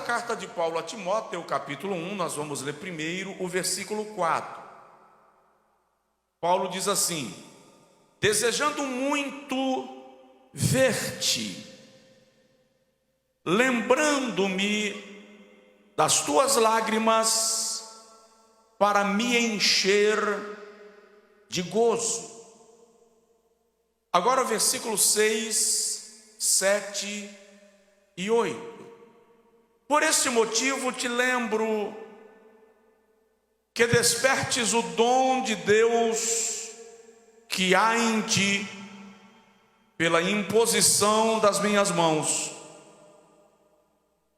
carta de Paulo a Timóteo, capítulo 1, nós vamos ler primeiro o versículo 4. Paulo diz assim: desejando muito ver-te, lembrando-me das tuas lágrimas, para me encher de gozo. Agora versículos 6, 7 e 8. Por este motivo te lembro que despertes o dom de Deus que há em ti, pela imposição das minhas mãos.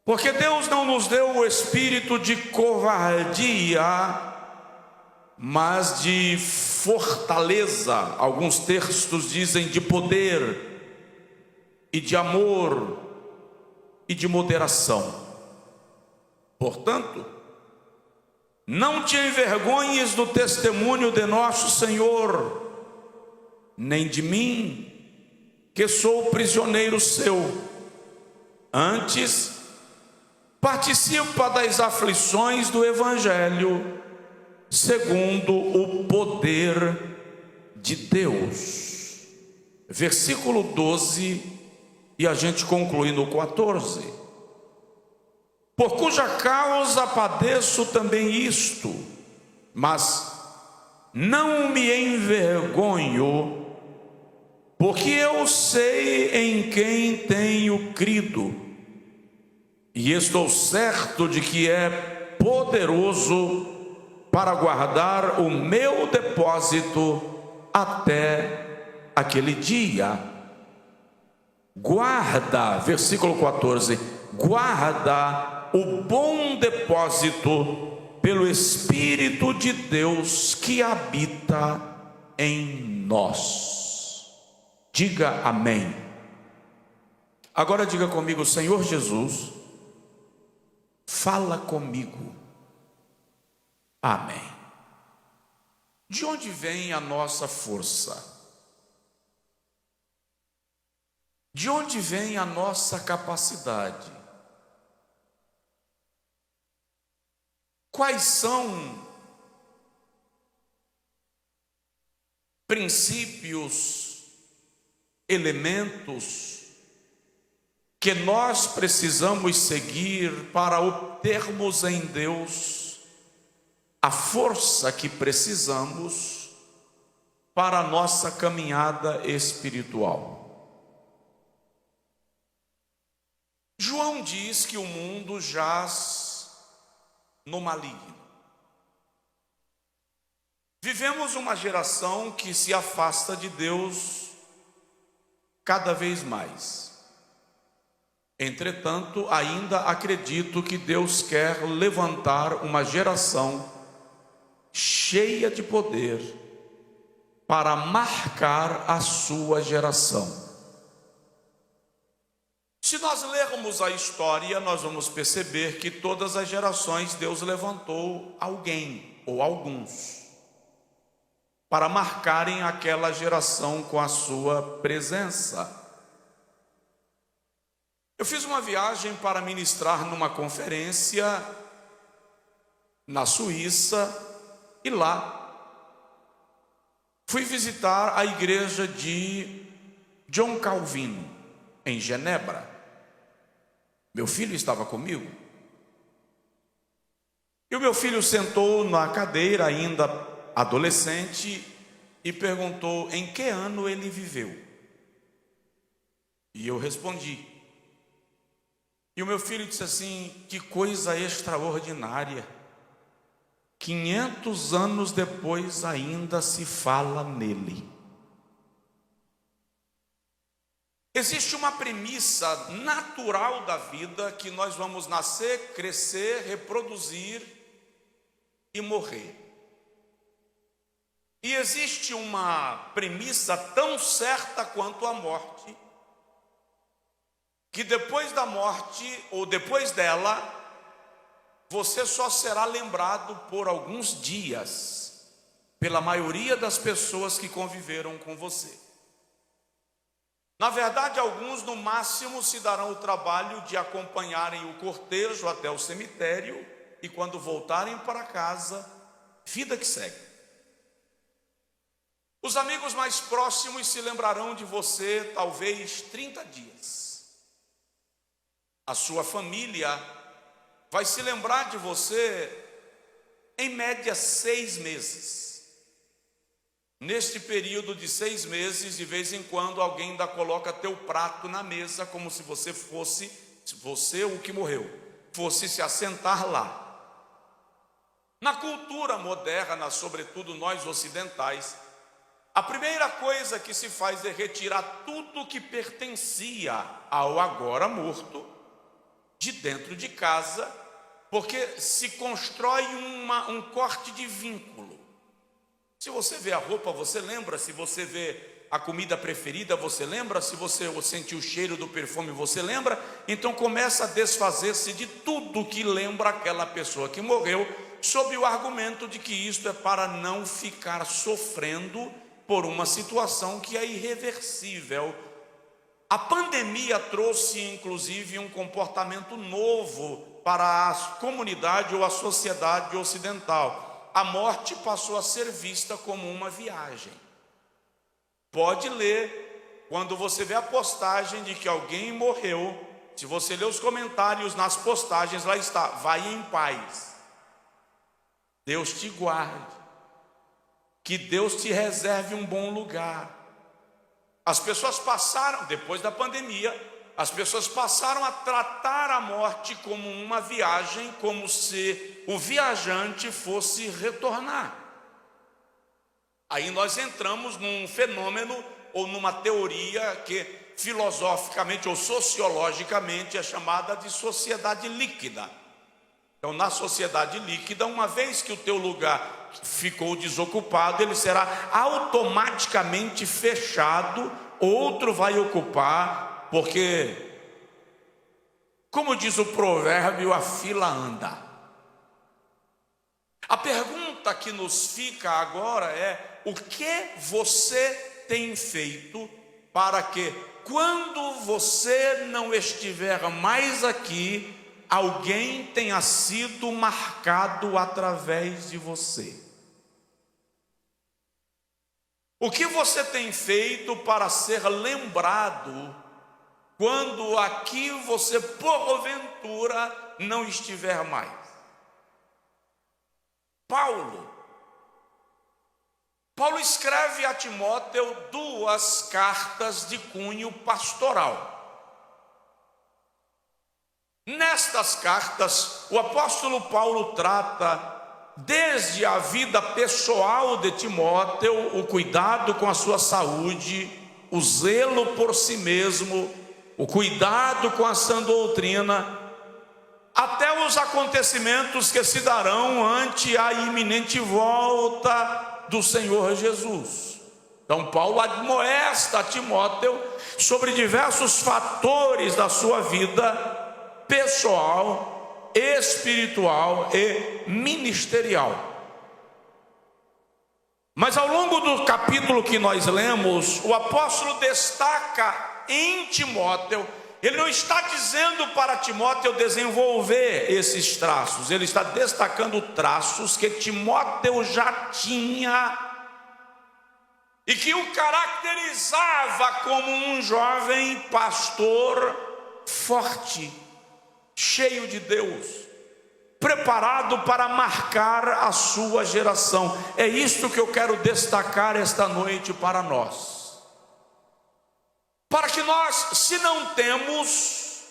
Porque Deus não nos deu o espírito de covardia, mas de fortaleza. Alguns textos dizem de poder e de amor e de moderação. Portanto, não te envergonhes do testemunho de nosso Senhor, nem de mim, que sou prisioneiro seu. Antes, participa das aflições do Evangelho, segundo o poder de Deus. Versículo 12, e a gente conclui no 14. Por cuja causa padeço também isto, mas não me envergonho, porque eu sei em quem tenho crido, e estou certo de que é poderoso para guardar o meu depósito até aquele dia. Guarda, versículo 14, guarda o bom depósito pelo Espírito de Deus que habita em nós. Diga amém. Agora diga comigo: Senhor Jesus, fala comigo. Amém. De onde vem a nossa força? De onde vem a nossa capacidade? Quais são princípios, elementos que nós precisamos seguir para obtermos em Deus a força que precisamos para a nossa caminhada espiritual? João diz que o mundo jaz no maligno. Vivemos uma geração que se afasta de Deus cada vez mais. Entretanto, ainda acredito que Deus quer levantar uma geração cheia de poder para marcar a sua geração. Se nós lermos a história, nós vamos perceber que todas as gerações Deus levantou alguém ou alguns para marcarem aquela geração com a sua presença. Eu fiz uma viagem para ministrar numa conferência na Suíça e lá fui visitar a igreja de John Calvin em Genebra. Meu filho estava comigo. E o meu filho sentou na cadeira, ainda adolescente, e perguntou em que ano ele viveu. E eu respondi. E o meu filho disse assim: que coisa extraordinária. 500 anos depois ainda se fala nele. Existe uma premissa natural da vida que nós vamos nascer, crescer, reproduzir e morrer. E existe uma premissa tão certa quanto a morte, que depois da morte ou depois dela, você só será lembrado por alguns dias, pela maioria das pessoas que conviveram com você. Na verdade, alguns no máximo se darão o trabalho de acompanharem o cortejo até o cemitério e quando voltarem para casa, vida que segue. Os amigos mais próximos se lembrarão de você talvez 30 dias. A sua família vai se lembrar de você em média 6 meses. Neste período de 6 meses, de vez em quando alguém ainda coloca teu prato na mesa, como se você fosse, o que morreu, fosse se assentar lá. Na cultura moderna, sobretudo nós ocidentais, a primeira coisa que se faz é retirar tudo que pertencia ao agora morto de dentro de casa, porque se constrói um corte de vínculo. Se você vê a roupa, você lembra. Se você vê a comida preferida, você lembra. Se você sentir o cheiro do perfume, você lembra. Então começa a desfazer-se de tudo que lembra aquela pessoa que morreu, sob o argumento de que isto é para não ficar sofrendo por uma situação que é irreversível. A pandemia trouxe inclusive um comportamento novo para a comunidade ou a sociedade ocidental. A morte passou a ser vista como uma viagem. Pode ler, quando você vê a postagem de que alguém morreu, se você ler os comentários nas postagens, lá está: vai em paz, Deus te guarde, que Deus te reserve um bom lugar. As pessoas passaram, depois da pandemia, as pessoas passaram a tratar a morte como uma viagem, como se o viajante fosse retornar. Aí nós entramos num fenômeno ou numa teoria que filosoficamente ou sociologicamente é chamada de sociedade líquida. Então, na sociedade líquida, uma vez que o teu lugar ficou desocupado, ele será automaticamente fechado, outro vai ocupar. Porque, como diz o provérbio, a fila anda. A pergunta que nos fica agora é: o que você tem feito para que, quando você não estiver mais aqui, alguém tenha sido marcado através de você? O que você tem feito para ser lembrado quando aqui você, porventura, não estiver mais? Paulo escreve a Timóteo 2 cartas de cunho pastoral. Nestas cartas, o apóstolo Paulo trata desde a vida pessoal de Timóteo, o cuidado com a sua saúde, o zelo por si mesmo, o cuidado com a sã doutrina, até os acontecimentos que se darão ante a iminente volta do Senhor Jesus. Então Paulo admoesta a Timóteo sobre diversos fatores da sua vida pessoal, espiritual e ministerial. Mas ao longo do capítulo que nós lemos, o apóstolo destaca em Timóteo, ele não está dizendo para Timóteo desenvolver esses traços, ele está destacando traços que Timóteo já tinha e que o caracterizava como um jovem pastor forte, cheio de Deus, preparado para marcar a sua geração. É isto que eu quero destacar esta noite para nós. Para que nós, se não temos,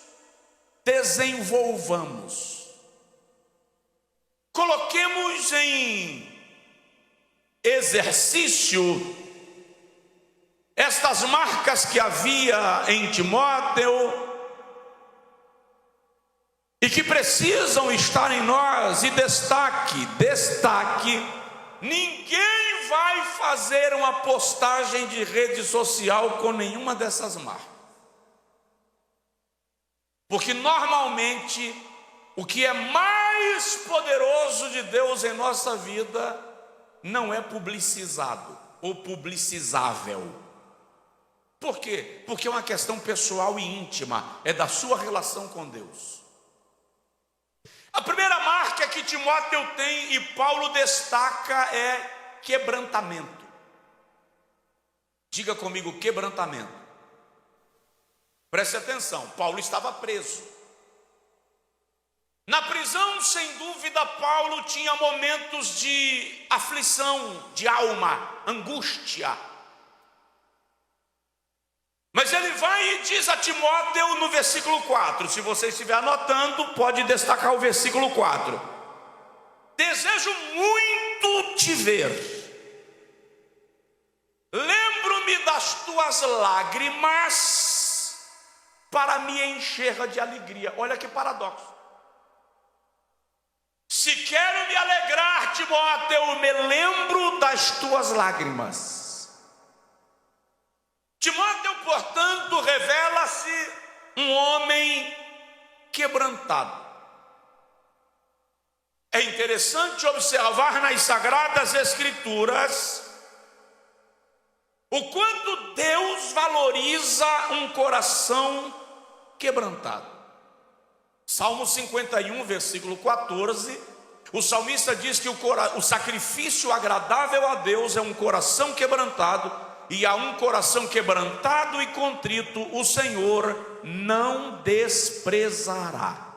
desenvolvamos. Coloquemos em exercício estas marcas que havia em Timóteo e que precisam estar em nós. E destaque, ninguém vai fazer uma postagem de rede social com nenhuma dessas marcas, porque normalmente o que é mais poderoso de Deus em nossa vida não é publicizado ou publicizável. Por quê? Porque é uma questão pessoal e íntima, é da sua relação com Deus. A primeira marca que Timóteo tem e Paulo destaca é quebrantamento. Diga comigo, quebrantamento. Preste atenção, Paulo estava preso. Na prisão, sem dúvida, Paulo tinha momentos de aflição, de alma, angústia. Mas ele vai e diz a Timóteo no versículo 4, se você estiver anotando, pode destacar o versículo 4. Desejo muito te ver. Lembro-me das tuas lágrimas para me encher de alegria. Olha que paradoxo. Se quero me alegrar, Timóteo, me lembro das tuas lágrimas. Timóteo, portanto, revela-se um homem quebrantado. É interessante observar nas Sagradas Escrituras o quanto Deus valoriza um coração quebrantado. Salmo 51, versículo 14, o salmista diz que o sacrifício agradável a Deus é um coração quebrantado, e a um coração quebrantado e contrito o Senhor não desprezará.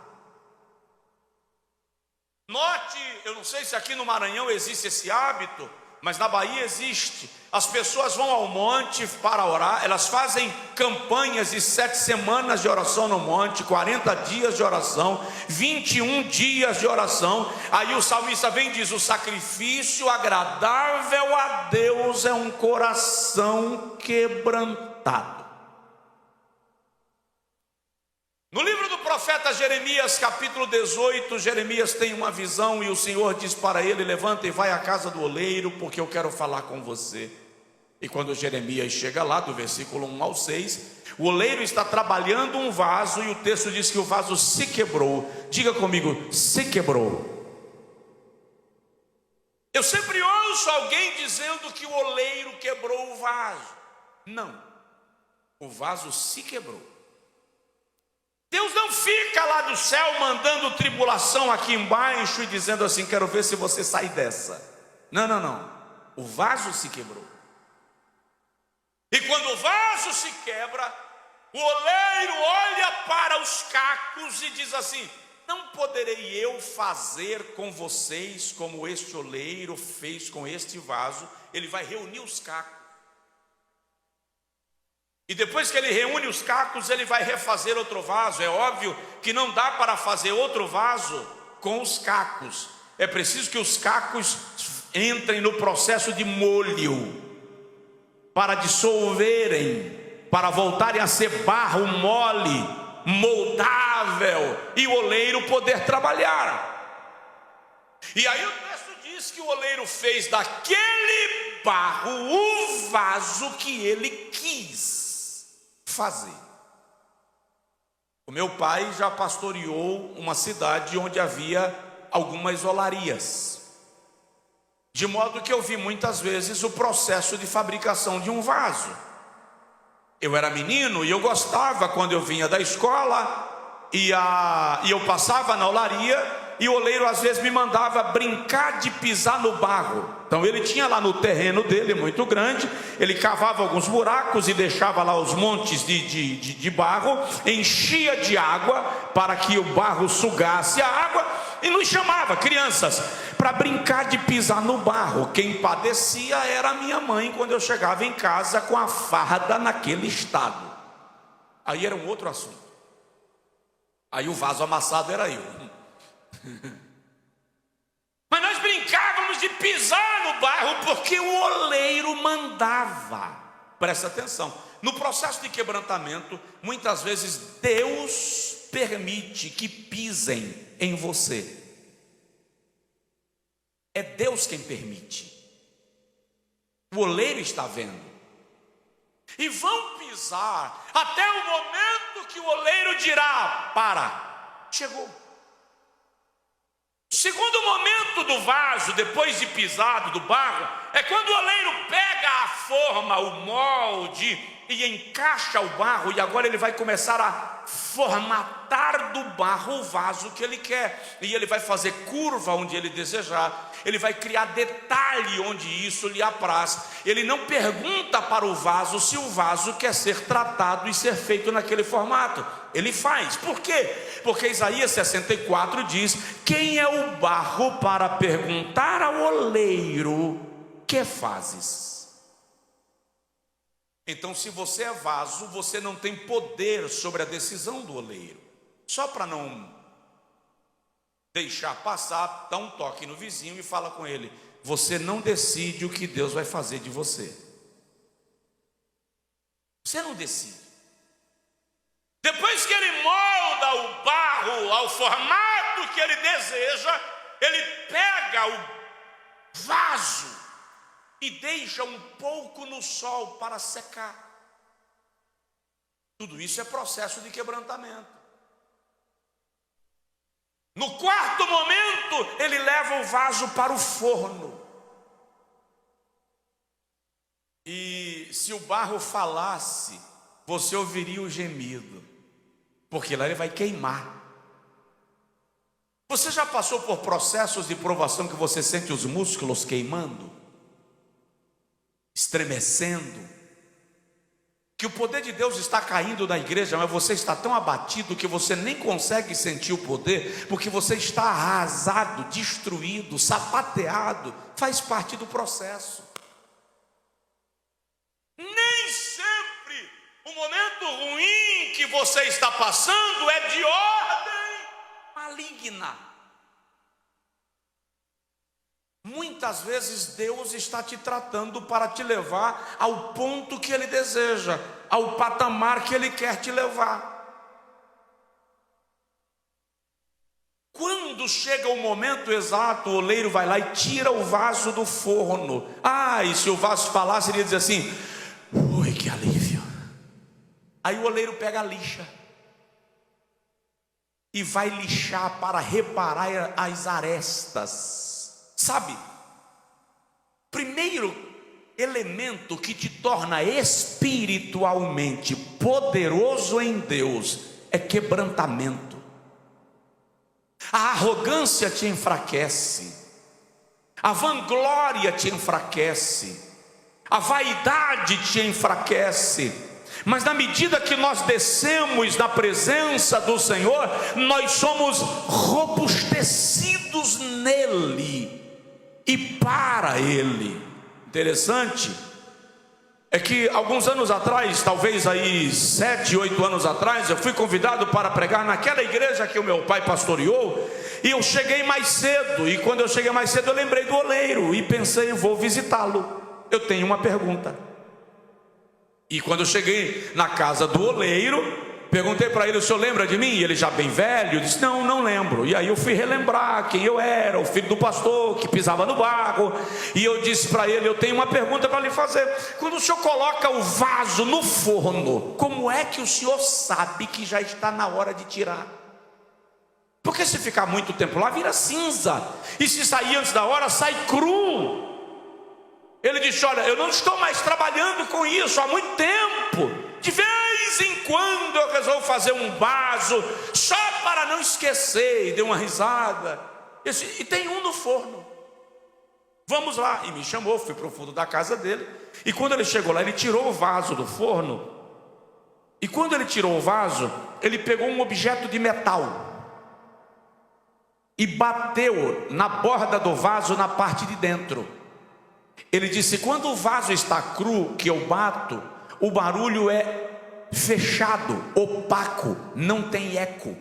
Note, eu não sei se aqui no Maranhão existe esse hábito, mas na Bahia existe. As pessoas vão ao monte para orar, elas fazem campanhas de 7 semanas de oração no monte, 40 dias de oração, 21 dias de oração. Aí o salmista vem e diz: o sacrifício agradável a Deus é um coração quebrantado. No livro do profeta Jeremias, capítulo 18, Jeremias tem uma visão e o Senhor diz para ele: levanta e vai à casa do oleiro, porque eu quero falar com você. E quando Jeremias chega lá, do versículo 1 ao 6, o oleiro está trabalhando um vaso e o texto diz que o vaso se quebrou. Diga comigo, se quebrou. Eu sempre ouço alguém dizendo que o oleiro quebrou o vaso. Não, o vaso se quebrou. Deus não fica lá do céu mandando tribulação aqui embaixo e dizendo assim: quero ver se você sai dessa. Não, não, não. O vaso se quebrou. E quando o vaso se quebra, o oleiro olha para os cacos e diz assim: não poderei eu fazer com vocês como este oleiro fez com este vaso. Ele vai reunir os cacos. E depois que ele reúne os cacos, ele vai refazer outro vaso. É óbvio que não dá para fazer outro vaso com os cacos. É preciso que os cacos entrem no processo de molho, para dissolverem, para voltarem a ser barro mole, moldável, e o oleiro poder trabalhar. E aí o texto diz que o oleiro fez daquele barro o vaso que ele quis fazer. O meu pai já pastoreou uma cidade onde havia algumas olarias, de modo que eu vi muitas vezes o processo de fabricação de um vaso. Eu era menino e eu gostava, quando eu vinha da escola e eu passava na olaria, e o oleiro às vezes me mandava brincar de pisar no barro. Então ele tinha lá no terreno dele, muito grande, ele cavava alguns buracos e deixava lá os montes de barro, enchia de água para que o barro sugasse a água, e nos chamava, crianças, para brincar de pisar no barro. Quem padecia era a minha mãe quando eu chegava em casa com a farda naquele estado. Aí era um outro assunto. Aí o vaso amassado era eu. Mas nós brincávamos de pisar no barro porque o oleiro mandava. Presta atenção, no processo de quebrantamento, muitas vezes Deus permite que pisem em você. É Deus quem permite. O oleiro está vendo. E vão pisar até o momento que o oleiro dirá: para, chegou. Segundo momento do vaso, depois de pisado do barro, é quando o oleiro pega a forma, o molde, e encaixa o barro, e agora ele vai começar a formatar do barro o vaso que ele quer, e ele vai fazer curva onde ele desejar, ele vai criar detalhe onde isso lhe apraz. Ele não pergunta para o vaso se o vaso quer ser tratado e ser feito naquele formato, ele faz. Por quê? Porque Isaías 64 diz: quem é o barro para perguntar ao oleiro, que fazes? Então, se você é vaso, você não tem poder sobre a decisão do oleiro. Só para não deixar passar, dá um toque no vizinho e fala com ele: você não decide o que Deus vai fazer de você. Você não decide. Depois que ele molda o barro ao formato que ele deseja, ele pega o vaso e deixa um pouco no sol para secar. Tudo isso é processo de quebrantamento. No quarto momento, ele leva o vaso para o forno. E se o barro falasse, você ouviria o gemido, porque lá ele vai queimar. Você já passou por processos de provação que você sente os músculos queimando, estremecendo, que o poder de Deus está caindo na igreja, mas você está tão abatido que você nem consegue sentir o poder, porque você está arrasado, destruído, sapateado? Faz parte do processo. Nem sempre o momento ruim que você está passando é de ordem maligna. Muitas vezes Deus está te tratando para te levar ao ponto que Ele deseja, ao patamar que Ele quer te levar. Quando chega o momento exato, o oleiro vai lá e tira o vaso do forno. E se o vaso falasse, ele ia dizer assim: ui, que alívio. Aí o oleiro pega a lixa e vai lixar para reparar as arestas. Sabe, primeiro elemento que te torna espiritualmente poderoso em Deus é quebrantamento. A arrogância te enfraquece, a vanglória te enfraquece, a vaidade te enfraquece. Mas na medida que nós descemos na presença do Senhor, nós somos robustecidos nele e para Ele. Interessante é que alguns anos atrás, talvez aí 7, 8 anos atrás, eu fui convidado para pregar naquela igreja que o meu pai pastoreou, e eu cheguei mais cedo, e quando eu cheguei mais cedo eu lembrei do oleiro, e pensei: eu vou visitá-lo, eu tenho uma pergunta. E quando eu cheguei na casa do oleiro, perguntei para ele: o senhor lembra de mim? E ele, já bem velho, disse: não, não lembro. E aí eu fui relembrar quem eu era, o filho do pastor que pisava no barro. E eu disse para ele: eu tenho uma pergunta para lhe fazer. Quando o senhor coloca o vaso no forno, como é que o senhor sabe que já está na hora de tirar? Porque se ficar muito tempo lá, vira cinza, e se sair antes da hora, sai cru. Ele disse: olha, eu não estou mais trabalhando com isso há muito tempo. De vez em quando eu resolvo fazer um vaso, só para não esquecer. E deu uma risada. Eu disse: e tem um no forno, vamos lá. E me chamou, fui para o fundo da casa dele. E quando ele chegou lá, ele tirou o vaso do forno. E quando ele tirou o vaso, ele pegou um objeto de metal e bateu na borda do vaso, na parte de dentro. Ele disse: quando o vaso está cru, que eu bato, o barulho é fechado, opaco, não tem eco.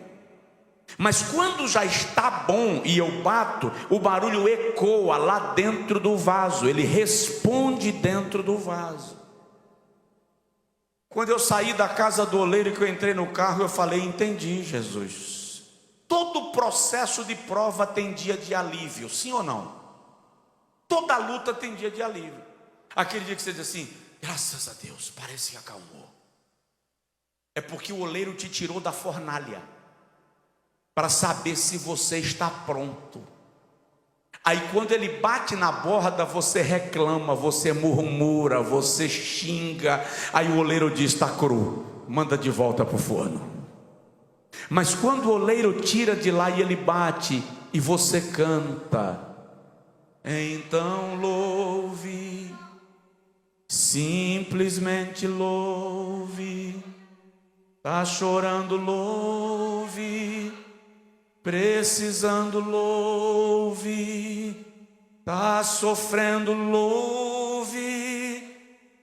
Mas quando já está bom e eu bato, o barulho ecoa lá dentro do vaso, ele responde dentro do vaso. Quando eu saí da casa do oleiro, que eu entrei no carro, eu falei: entendi, Jesus. Todo processo de prova tem dia de alívio, sim ou não? Toda luta tem dia de alívio. Aquele dia que você diz assim: graças a Deus, parece que acalmou. É porque o oleiro te tirou da fornalha para saber se você está pronto. Aí quando ele bate na borda, você reclama, você murmura, você xinga. Aí o oleiro diz: está cru, manda de volta para o forno. Mas quando o oleiro tira de lá e ele bate, e você canta: então louve, simplesmente louve. Está chorando, louve. Precisando, louve. Está sofrendo, louve.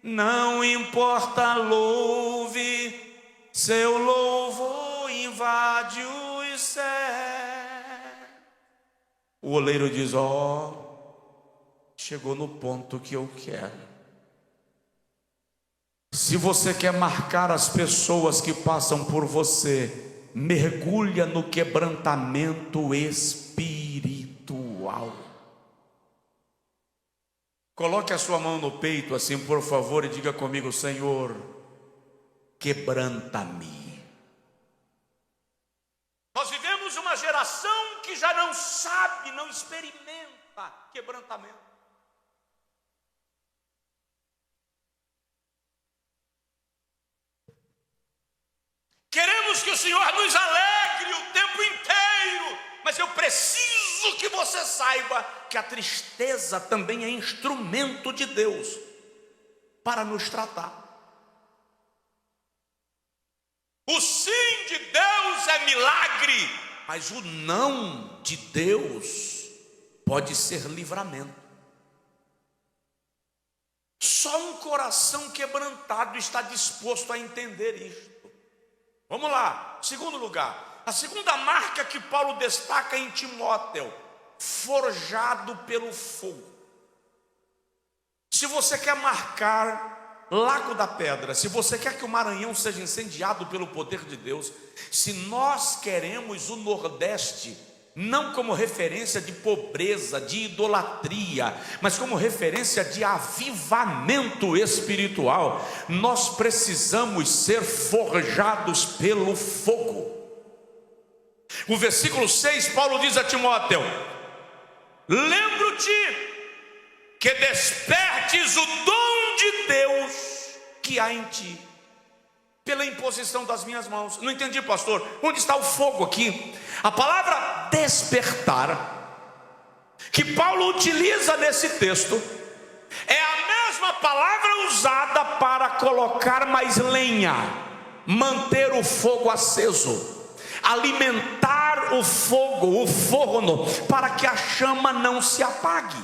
Não importa, louve. Seu louvor invade os céus. O oleiro diz: chegou no ponto que eu quero. Se você quer marcar as pessoas que passam por você, mergulha no quebrantamento espiritual. Coloque a sua mão no peito assim, por favor, e diga comigo: Senhor, quebranta-me. Nós vivemos uma geração que já não sabe, não experimenta quebrantamento. Queremos que o Senhor nos alegre o tempo inteiro, mas eu preciso que você saiba que a tristeza também é instrumento de Deus para nos tratar. O sim de Deus é milagre, mas o não de Deus pode ser livramento. Só um coração quebrantado está disposto a entender isto. Vamos lá, segundo lugar, a segunda marca que Paulo destaca em Timóteo: forjado pelo fogo. Se você quer marcar Lago da Pedra, se você quer que o Maranhão seja incendiado pelo poder de Deus, se nós queremos o Nordeste não como referência de pobreza, de idolatria, mas como referência de avivamento espiritual, nós precisamos ser forjados pelo fogo. O versículo 6, Paulo diz a Timóteo: lembro-te que despertes o dom de Deus que há em ti, pela imposição das minhas mãos. Não entendi, pastor, onde está o fogo aqui? A palavra despertar que Paulo utiliza nesse texto é a mesma palavra usada para colocar mais lenha, manter o fogo aceso, alimentar o fogo, o forno, para que a chama não se apague.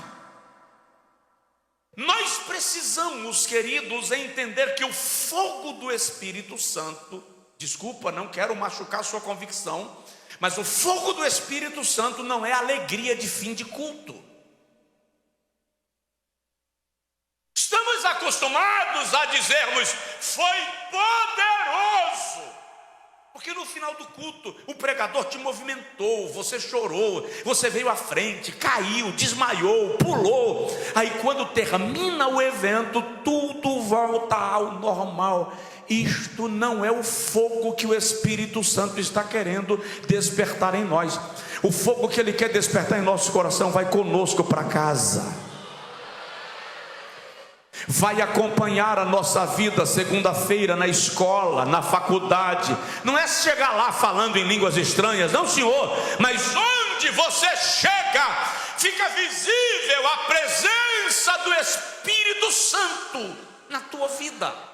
Nós precisamos, queridos, entender que o fogo do Espírito Santo, desculpa, não quero machucar sua convicção, mas o fogo do Espírito Santo não é alegria de fim de culto. Estamos acostumados a dizermos: foi poderoso, porque no final do culto o pregador te movimentou, você chorou, você veio à frente, caiu, desmaiou, pulou. Aí quando termina o evento, tudo volta ao normal. Isto não é o fogo que o Espírito Santo está querendo despertar em nós. O fogo que Ele quer despertar em nosso coração vai conosco para casa, vai acompanhar a nossa vida segunda-feira na escola, na faculdade. Não é chegar lá falando em línguas estranhas, não, senhor, mas onde você chega, fica visível a presença do Espírito Santo na tua vida.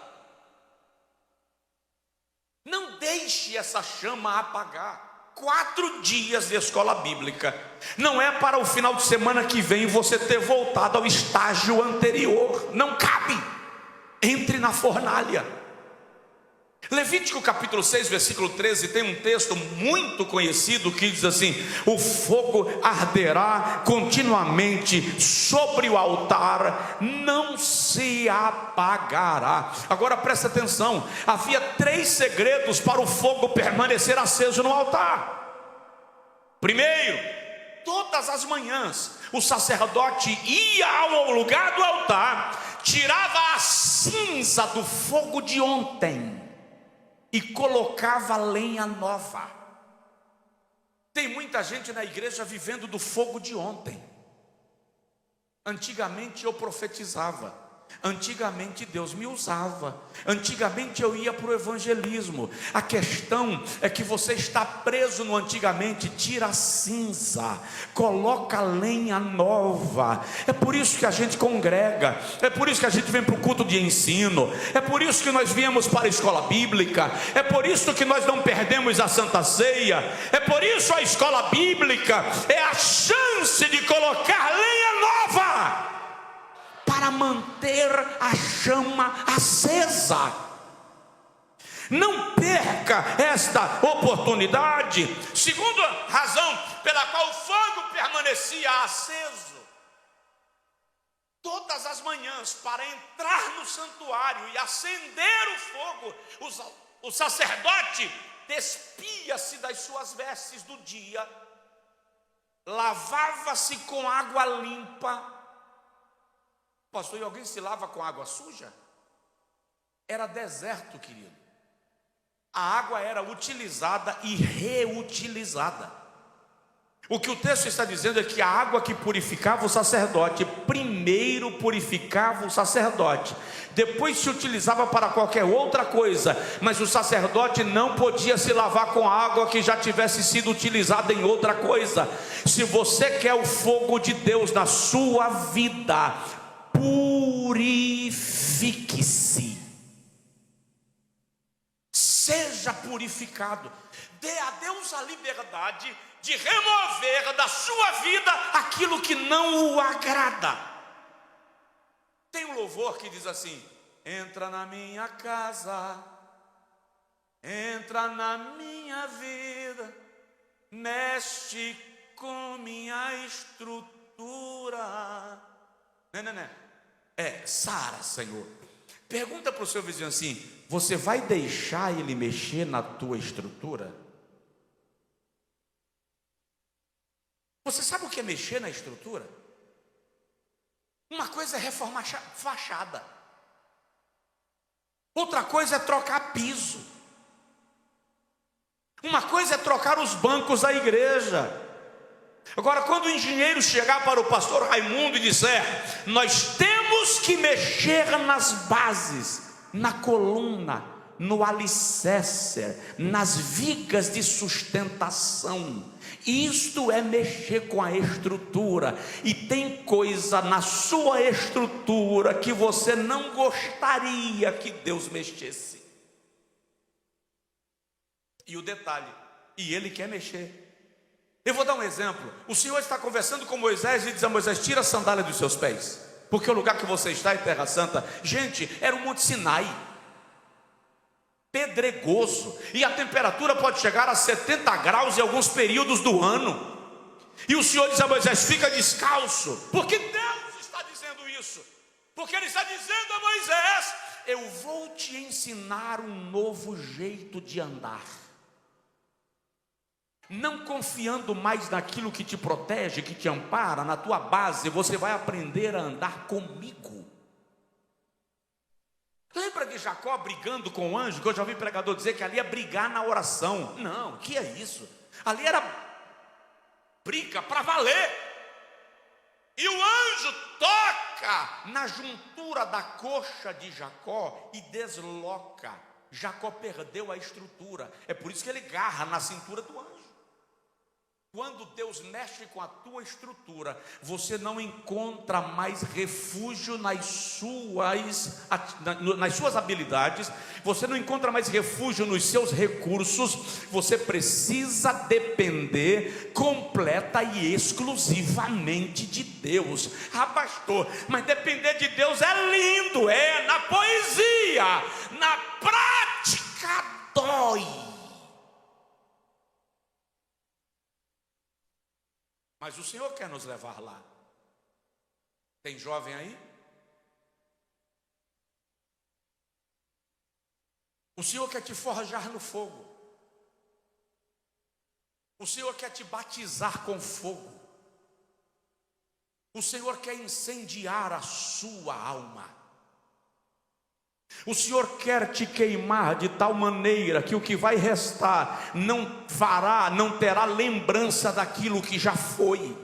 Não deixe essa chama apagar. 4 dias de escola bíblica não é para o final de semana que vem você ter voltado ao estágio anterior. Não cabe. Entre na fornalha. Levítico capítulo 6, versículo 13, tem um texto muito conhecido que diz assim: o fogo arderá continuamente sobre o altar, não se apagará. Agora presta atenção, havia 3 segredos para o fogo permanecer aceso no altar. Primeiro, todas as manhãs o sacerdote ia ao lugar do altar, tirava a cinza do fogo de ontem e colocava lenha nova. Tem muita gente na igreja vivendo do fogo de ontem. Antigamente eu profetizava. Antigamente Deus me usava. Antigamente eu ia para o evangelismo. A questão é que você está preso no antigamente. Tira a cinza, coloca lenha nova. É por isso que a gente congrega. É por isso que a gente vem para o culto de ensino. É por isso que nós viemos para a escola bíblica. É por isso que nós não perdemos a Santa Ceia. É por isso a escola bíblica é a chance de colocar lenha nova para manter a chama acesa. Não perca esta oportunidade. Segunda razão pela qual o fogo permanecia aceso: todas as manhãs, para entrar no santuário e acender o fogo, o sacerdote despia-se das suas vestes do dia, lavava-se com água limpa. Pastor, e alguém se lava com água suja? Era deserto, querido. A água era utilizada e reutilizada. O que o texto está dizendo é que a água que purificava o sacerdote, primeiro purificava o sacerdote, depois se utilizava para qualquer outra coisa, mas o sacerdote não podia se lavar com água que já tivesse sido utilizada em outra coisa. Se você quer o fogo de Deus na sua vida, purifique-se, seja purificado. Dê a Deus a liberdade de remover da sua vida aquilo que não o agrada. Tem um louvor que diz assim: entra na minha casa, entra na minha vida, mexe com minha estrutura. Não. Sara, Senhor. Pergunta para o seu vizinho assim: você vai deixar ele mexer na tua estrutura? Você sabe o que é mexer na estrutura? Uma coisa é reformar fachada, outra coisa é trocar piso, uma coisa é trocar os bancos da igreja. Agora, quando o engenheiro chegar para o pastor Raimundo e disser: nós temos que mexer nas bases, na coluna, no alicerce, nas vigas de sustentação, isto é mexer com a estrutura. E tem coisa na sua estrutura que você não gostaria que Deus mexesse. E o detalhe, e Ele quer mexer. Eu vou dar um exemplo. O Senhor está conversando com Moisés e diz a Moisés: tira a sandália dos seus pés, porque o lugar que você está é Terra Santa. Gente, era o Monte Sinai, pedregoso, e a temperatura pode chegar a 70 graus em alguns períodos do ano. E o Senhor diz a Moisés: fica descalço. Porque Deus está dizendo isso? Porque Ele está dizendo a Moisés: eu vou te ensinar um novo jeito de andar. Não confiando mais naquilo que te protege, que te ampara, na tua base, você vai aprender a andar comigo. Lembra de Jacó brigando com o anjo? Que eu já ouvi pregador dizer que ali é brigar na oração. Não, o que é isso? Ali era briga para valer. E o anjo toca na juntura da coxa de Jacó e desloca. Jacó perdeu a estrutura. É por isso que ele garra na cintura do anjo. Quando Deus mexe com a tua estrutura, você não encontra mais refúgio nas suas habilidades, você não encontra mais refúgio nos seus recursos, você precisa depender completa e exclusivamente de Deus. Ah, pastor, mas depender de Deus é lindo, na poesia, na prática dói. Mas o Senhor quer nos levar lá. Tem jovem aí? O Senhor quer te forjar no fogo. O Senhor quer te batizar com fogo. O Senhor quer incendiar a sua alma. O Senhor quer te queimar de tal maneira que o que vai restar não terá lembrança daquilo que já foi.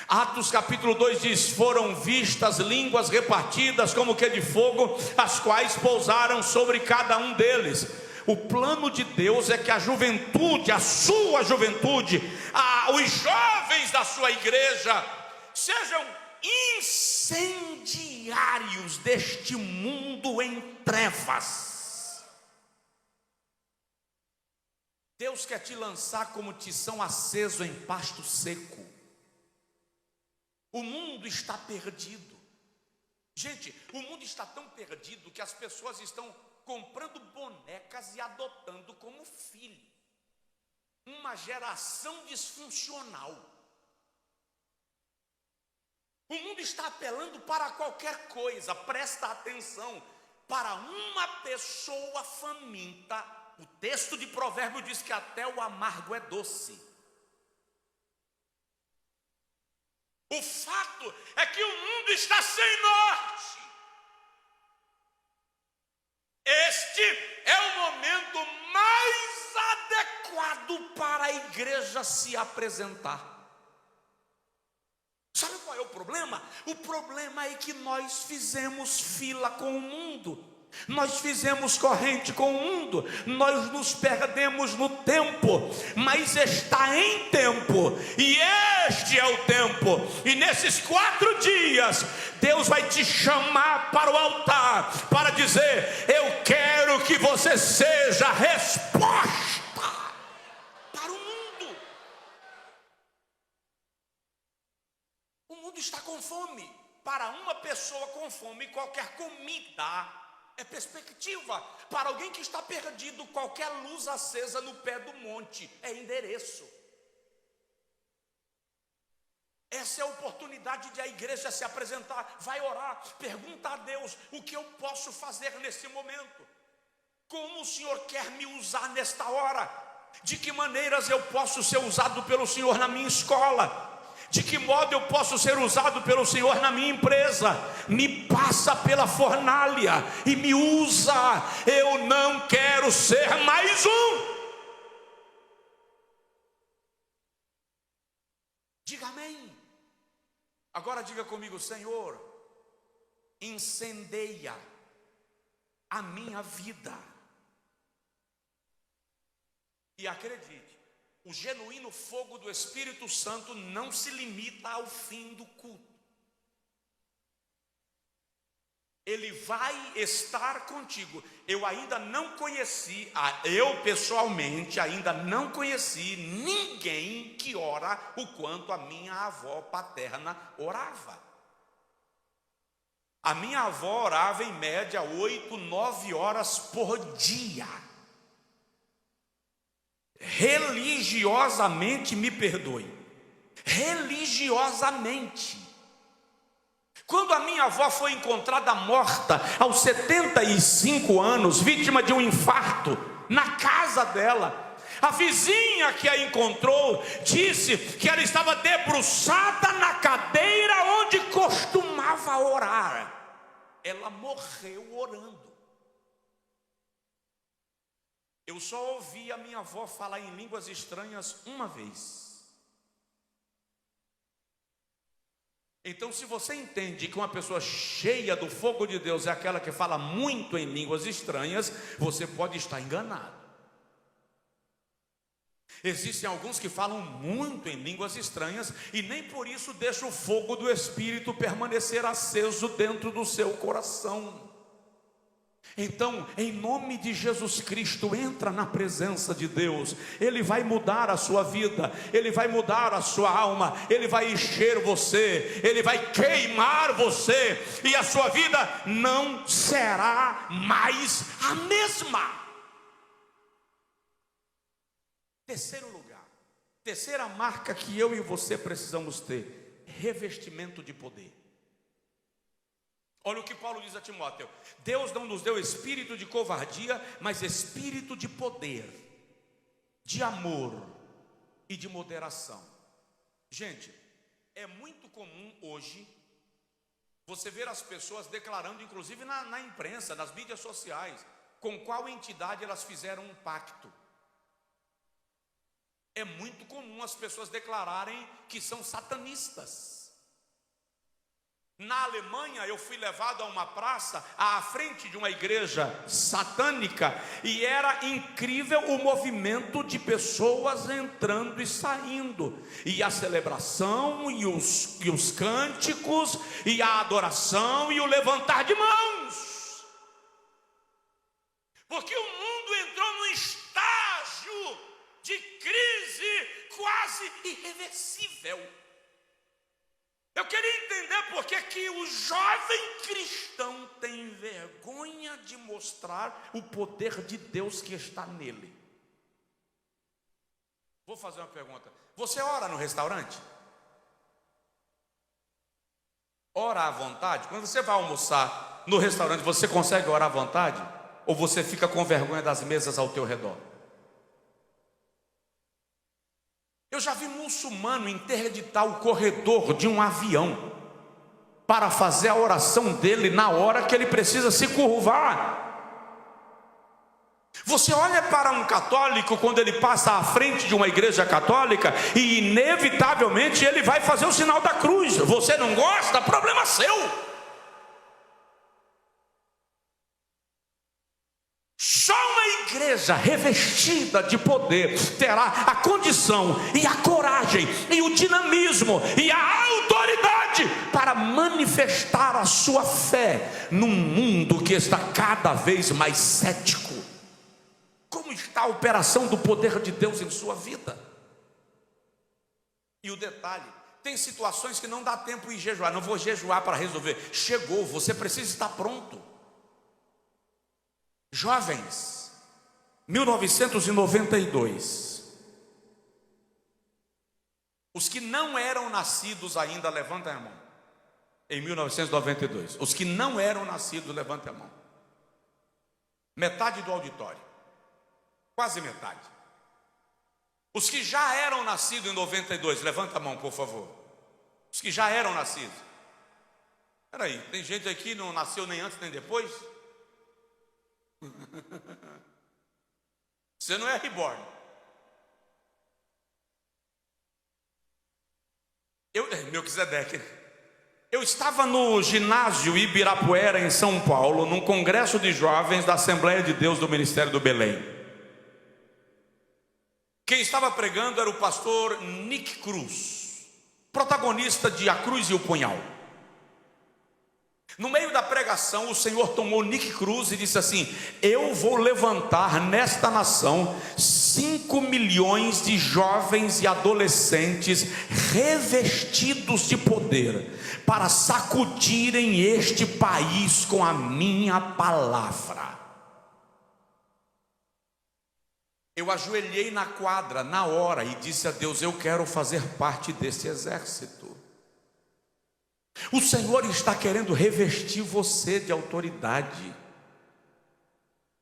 Atos capítulo 2 diz: foram vistas línguas repartidas como que de fogo, as quais pousaram sobre cada um deles. O plano de Deus é que a juventude, a sua juventude, os jovens da sua igreja, sejam incendiários deste mundo em trevas. Deus quer te lançar como tição aceso em pasto seco. O mundo está perdido. Gente, o mundo está tão perdido que as pessoas estão comprando bonecas e adotando como filho. Uma geração disfuncional. O mundo está apelando para qualquer coisa, presta atenção, para uma pessoa faminta. O texto de Provérbios diz que até o amargo é doce. O fato é que o mundo está sem norte. Este é o momento mais adequado para a igreja se apresentar. Sabe qual é o problema? O problema é que nós fizemos fila com o mundo. Nós fizemos corrente com o mundo, nós nos perdemos no tempo, mas está em tempo, e este é o tempo, e nesses 4 dias, Deus vai te chamar para o altar, para dizer: eu quero que você seja a resposta para o mundo. O mundo está com fome. Para uma pessoa com fome, qualquer comida é perspectiva. Para alguém que está perdido, qualquer luz acesa no pé do monte é endereço. Essa é a oportunidade de a igreja se apresentar. Vai orar, pergunta a Deus: o que eu posso fazer nesse momento? Como o Senhor quer me usar nesta hora? De que maneiras eu posso ser usado pelo Senhor na minha escola? De que modo eu posso ser usado pelo Senhor na minha empresa? Me passa pela fornalha e me usa. Eu não quero ser mais um. Diga amém. Agora diga comigo: Senhor, incendeia a minha vida. E acredite, o genuíno fogo do Espírito Santo não se limita ao fim do culto. Ele vai estar contigo. Eu ainda não conheci, eu pessoalmente ainda não conheci ninguém que ora o quanto a minha avó paterna orava. A minha avó orava em média 8, 9 horas por dia. Religiosamente, me perdoe, religiosamente. Quando a minha avó foi encontrada morta aos 75 anos, vítima de um infarto, na casa dela, a vizinha que a encontrou disse que ela estava debruçada na cadeira onde costumava orar. Ela morreu orando. Eu só ouvi a minha avó falar em línguas estranhas uma vez. Então, se você entende que uma pessoa cheia do fogo de Deus é aquela que fala muito em línguas estranhas, você pode estar enganado. Existem alguns que falam muito em línguas estranhas e nem por isso deixa o fogo do Espírito permanecer aceso dentro do seu coração. Então, em nome de Jesus Cristo, entra na presença de Deus. Ele vai mudar a sua vida, Ele vai mudar a sua alma, Ele vai encher você, Ele vai queimar você, e a sua vida não será mais a mesma. Terceiro lugar, terceira marca que eu e você precisamos ter: revestimento de poder. Olha o que Paulo diz a Timóteo: Deus não nos deu espírito de covardia, mas espírito de poder, de amor e de moderação. Gente, é muito comum hoje você ver as pessoas declarando, inclusive na imprensa, nas mídias sociais, com qual entidade elas fizeram um pacto. É muito comum as pessoas declararem que são satanistas. Na Alemanha, eu fui levado a uma praça à frente de uma igreja satânica, e era incrível o movimento de pessoas entrando e saindo, e a celebração, e os cânticos, e a adoração, e o levantar de mãos, porque o mundo entrou num estágio de crise quase irreversível. Eu queria entender por que o jovem cristão tem vergonha de mostrar o poder de Deus que está nele. Vou fazer uma pergunta: você ora no restaurante? Ora à vontade? Quando você vai almoçar no restaurante, você consegue orar à vontade? Ou você fica com vergonha das mesas ao teu redor? Eu já vi muçulmano interditar o corredor de um avião para fazer a oração dele na hora que ele precisa se curvar. Você olha para um católico quando ele passa à frente de uma igreja católica e inevitavelmente ele vai fazer o sinal da cruz. Você não gosta? Problema seu. Só uma igreja revestida de poder terá a condição e a coragem e o dinamismo e a autoridade para manifestar a sua fé num mundo que está cada vez mais cético. Como está a operação do poder de Deus em sua vida? E o detalhe, tem situações que não dá tempo em jejuar. Não vou jejuar para resolver. Chegou, você precisa estar pronto. Jovens, 1992, os que não eram nascidos ainda, levantem a mão. Em 1992, os que não eram nascidos, levantem a mão. Metade do auditório, quase metade. Os que já eram nascidos em 92, levanta a mão, por favor. Os que já eram nascidos. Espera aí, tem gente aqui que não nasceu nem antes nem depois? Você não é reborn. Melquisedeque. Eu estava no ginásio Ibirapuera, em São Paulo, num congresso de jovens da Assembleia de Deus do Ministério do Belém. Quem estava pregando era o pastor Nick Cruz, protagonista de A Cruz e o Punhal. No meio da pregação, o Senhor tomou Nick Cruz e disse assim: eu vou levantar nesta nação 5 milhões de jovens e adolescentes revestidos de poder para sacudirem este país com a minha palavra. Eu ajoelhei na quadra na hora e disse a Deus: eu quero fazer parte desse exército. O Senhor está querendo revestir você de autoridade.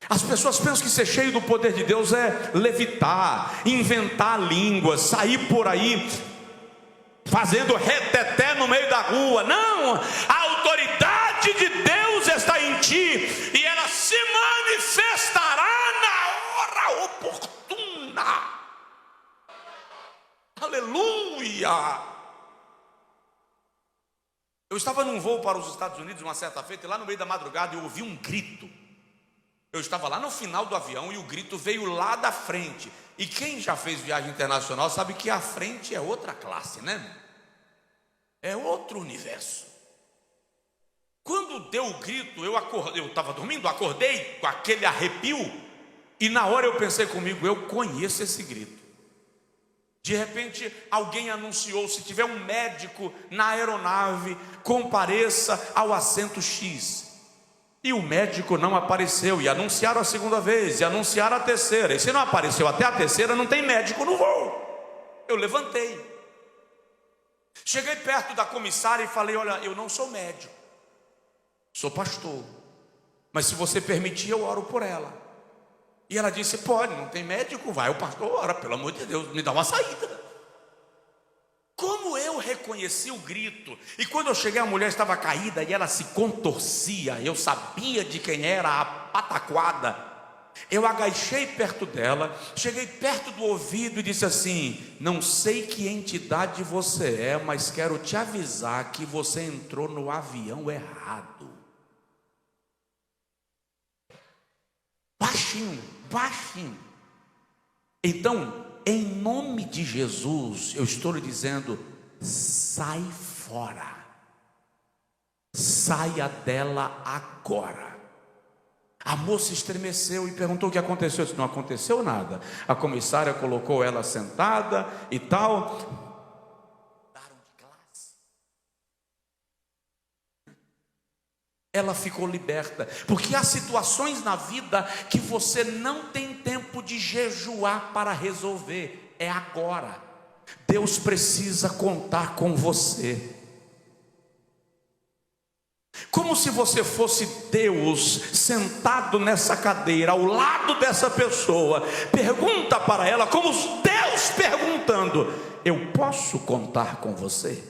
As pessoas pensam que ser cheio do poder de Deus é levitar, inventar línguas, sair por aí fazendo reteté no meio da rua. Não, a autoridade de Deus está em ti e ela se manifestará na hora oportuna. Aleluia! Eu estava num voo para os Estados Unidos uma certa feita, e lá no meio da madrugada eu ouvi um grito. Eu estava lá no final do avião e o grito veio lá da frente. E quem já fez viagem internacional sabe que a frente é outra classe, né? É outro universo. Quando deu o grito, eu estava dormindo, acordei com aquele arrepio, e na hora eu pensei comigo: eu conheço esse grito. De repente alguém anunciou: se tiver um médico na aeronave, compareça ao assento X. E o médico não apareceu, e anunciaram a segunda vez, e anunciaram a terceira, e se não apareceu até a terceira, não tem médico no voo. Eu levantei, cheguei perto da comissária e falei: olha, eu não sou médico, sou pastor, mas se você permitir eu oro por ela. E ela disse: pode, não tem médico, vai, o pastor ora, pelo amor de Deus, me dá uma saída. Como eu reconheci o grito, e quando eu cheguei a mulher estava caída e ela se contorcia, eu sabia de quem era a pataquada. Eu agachei perto dela, cheguei perto do ouvido e disse assim: não sei que entidade você é, mas quero te avisar que você entrou no avião errado. Baixinho, baixinho. Então, em nome de Jesus, eu estou lhe dizendo: sai fora, saia dela agora. A moça estremeceu e perguntou o que aconteceu. Eu disse: não aconteceu nada. A comissária colocou ela sentada e tal. Daram de classe. Ela ficou liberta, porque há situações na vida que você não tem tempo de jejuar para resolver. É agora. Deus precisa contar com você. Como se você fosse Deus sentado nessa cadeira ao lado dessa pessoa. Pergunta para ela como Deus perguntando: eu posso contar com você?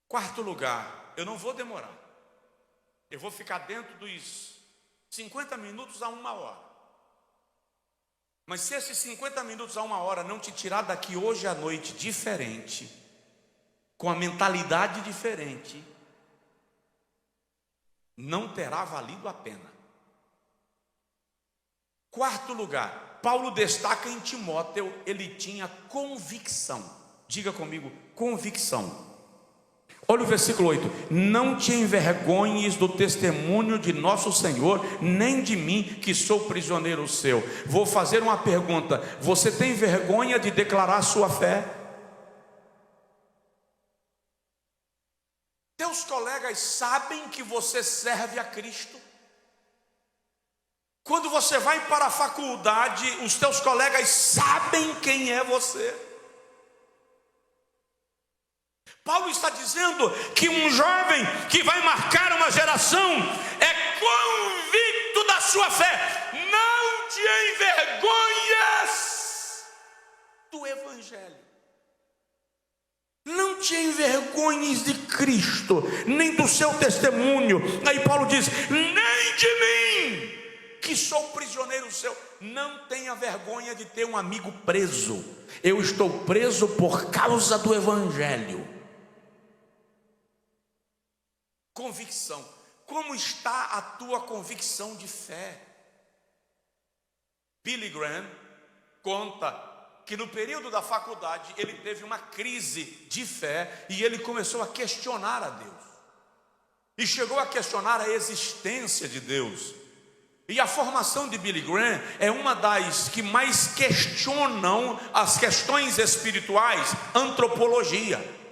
Quarto lugar, eu não vou demorar. Eu vou ficar dentro dos 50 minutos a 1 hora. Mas se esses 50 minutos a 1 hora não te tirar daqui hoje à noite diferente, com a mentalidade diferente, não terá valido a pena. Quarto lugar, Paulo destaca em Timóteo, ele tinha convicção. Diga comigo, convicção. Olha o versículo 8: não te envergonhes do testemunho de nosso Senhor, nem de mim, que sou prisioneiro seu. Vou fazer uma pergunta: você tem vergonha de declarar sua fé? Teus colegas sabem que você serve a Cristo? Quando você vai para a faculdade, os teus colegas sabem quem é você? Paulo está dizendo que um jovem que vai marcar uma geração é convicto da sua fé. Não te envergonhes do Evangelho. Não te envergonhes de Cristo, nem do seu testemunho. Aí Paulo diz: nem de mim, que sou prisioneiro seu. Não tenha vergonha de ter um amigo preso. Eu estou preso por causa do Evangelho. Convicção. Como está a tua convicção de fé? Billy Graham conta que no período da faculdade ele teve uma crise de fé e ele começou a questionar a Deus. E chegou a questionar a existência de Deus. E a formação de Billy Graham é uma das que mais questionam as questões espirituais, antropologia.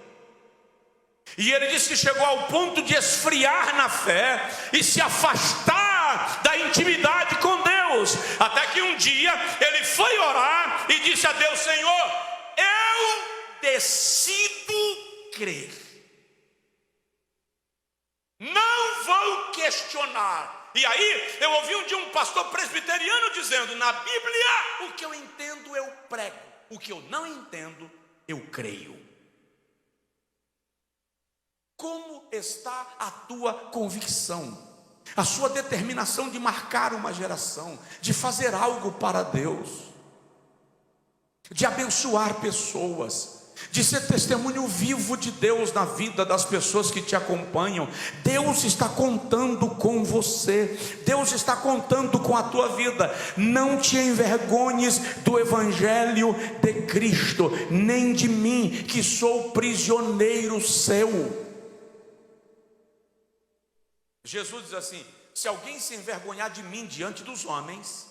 E ele disse que chegou ao ponto de esfriar na fé e se afastar da intimidade com Deus, até que um dia ele foi orar e disse a Deus: Senhor, eu decido crer, não vou questionar. E aí eu ouvi um dia um pastor presbiteriano dizendo: na Bíblia, o que eu entendo eu prego, o que eu não entendo eu creio. Como está a tua convicção? A sua determinação de marcar uma geração, de fazer algo para Deus, de abençoar pessoas, de ser testemunho vivo de Deus na vida das pessoas que te acompanham. Deus está contando com você, Deus está contando com a tua vida. Não te envergonhes do Evangelho de Cristo, nem de mim, que sou prisioneiro seu. Jesus diz assim: se alguém se envergonhar de mim diante dos homens,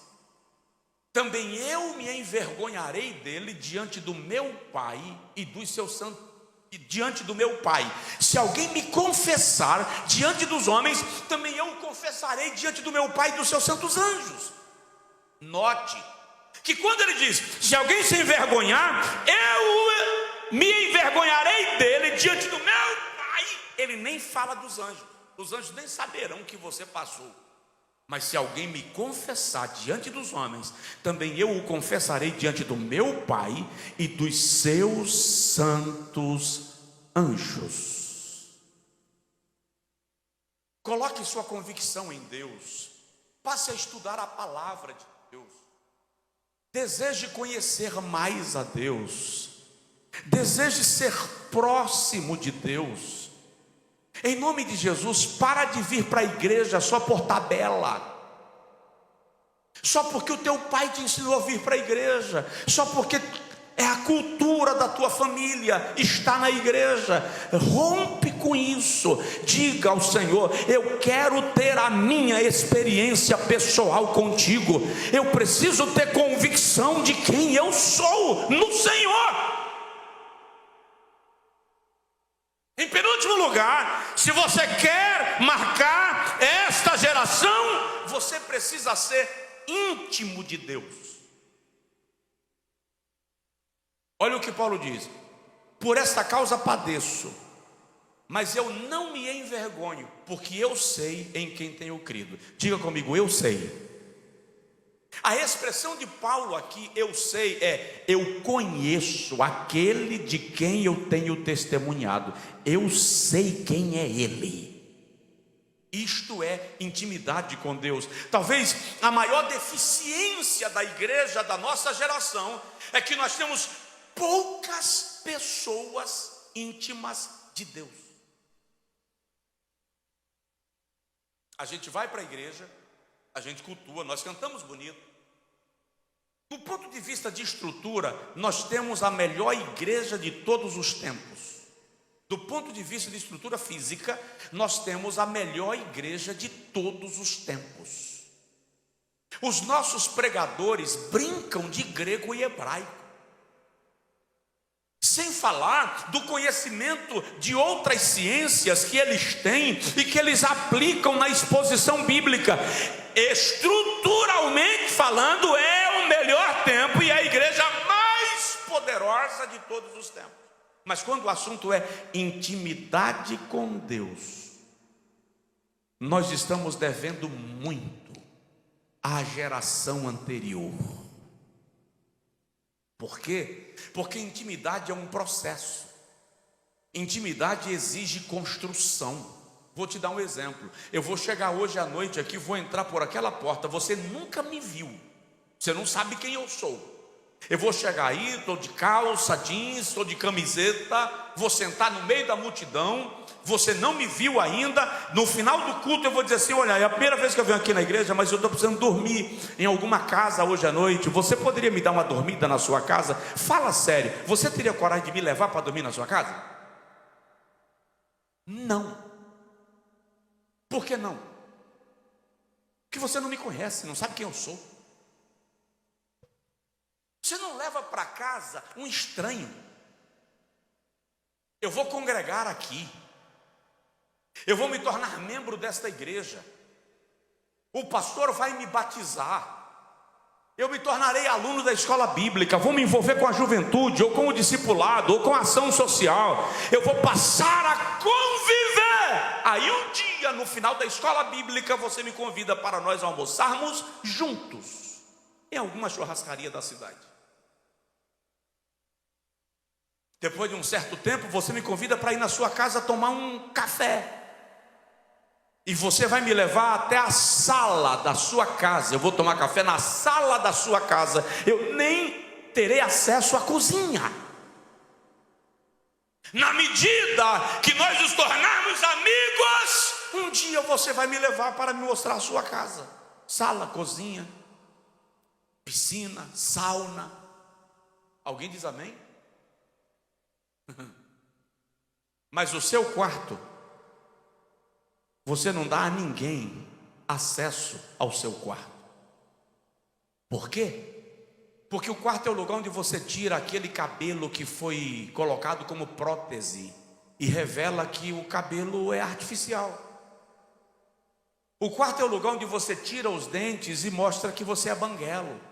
também eu me envergonharei dele diante do meu Pai e dos seus santos, e diante do meu Pai. Se alguém me confessar diante dos homens, também eu o confessarei diante do meu Pai e dos seus santos anjos. Note que quando ele diz: se alguém se envergonhar, eu me envergonharei dele diante do meu Pai, ele nem fala dos anjos. Os anjos nem saberão que você passou. Mas se alguém me confessar diante dos homens, também eu o confessarei diante do meu Pai e dos seus santos anjos. Coloque sua convicção em Deus. Passe a estudar a palavra de Deus. Deseje conhecer mais a Deus. Deseje ser próximo de Deus. Em nome de Jesus, para de vir para a igreja só por tabela. Só porque o teu pai te ensinou a vir para a igreja. Só porque é a cultura da tua família estar na igreja. Rompe com isso. Diga ao Senhor: eu quero ter a minha experiência pessoal contigo. Eu preciso ter convicção de quem eu sou no Senhor. Em penúltimo lugar, se você quer marcar esta geração, você precisa ser íntimo de Deus. Olha o que Paulo diz: por esta causa padeço, mas eu não me envergonho, porque eu sei em quem tenho crido. Diga comigo: eu sei. A expressão de Paulo aqui, eu sei, é: eu conheço aquele de quem eu tenho testemunhado. Eu sei quem é ele. Isto é intimidade com Deus. Talvez a maior deficiência da igreja da nossa geração é que nós temos poucas pessoas íntimas de Deus. A gente vai para a igreja, a gente cultua, nós cantamos bonito. Do ponto de vista de estrutura, nós temos a melhor igreja de todos os tempos. Do ponto de vista de estrutura física, nós temos a melhor igreja de todos os tempos. Os nossos pregadores brincam de grego e hebraico. Sem falar do conhecimento de outras ciências que eles têm e que eles aplicam na exposição bíblica. Estruturalmente falando, é o melhor tempo e a igreja mais poderosa de todos os tempos. Mas quando o assunto é intimidade com Deus, nós estamos devendo muito à geração anterior. Por quê? Porque intimidade é um processo. Intimidade exige construção. Vou te dar um exemplo. Eu vou chegar hoje à noite aqui, vou entrar por aquela porta. Você nunca me viu. Você não sabe quem eu sou. Eu vou chegar aí, estou de calça, jeans, estou de camiseta, vou sentar no meio da multidão. Você não me viu ainda. No final do culto eu vou dizer assim: olha, é a primeira vez que eu venho aqui na igreja, mas eu estou precisando dormir em alguma casa hoje à noite. Você poderia me dar uma dormida na sua casa? Fala sério, você teria coragem de me levar para dormir na sua casa? Não. Por que não? Porque você não me conhece, não sabe quem eu sou. Você não leva para casa um estranho. Eu vou congregar aqui. Eu vou me tornar membro desta igreja. O pastor vai me batizar. Eu me tornarei aluno da escola bíblica. Vou me envolver com a juventude, ou com o discipulado, ou com a ação social. Eu vou passar a conviver. Aí um dia, no final da escola bíblica, você me convida para nós almoçarmos juntos em alguma churrascaria da cidade. Depois de um certo tempo, você me convida para ir na sua casa tomar um café. E você vai me levar até a sala da sua casa. Eu vou tomar café na sala da sua casa. Eu nem terei acesso à cozinha. Na medida que nós nos tornarmos amigos, um dia você vai me levar para me mostrar a sua casa. Sala, cozinha, piscina, sauna. Alguém diz amém? Mas o seu quarto, você não dá a ninguém acesso ao seu quarto. Por quê? Porque o quarto é o lugar onde você tira aquele cabelo que foi colocado como prótese e revela que o cabelo é artificial. O quarto é o lugar onde você tira os dentes e mostra que você é banguelo.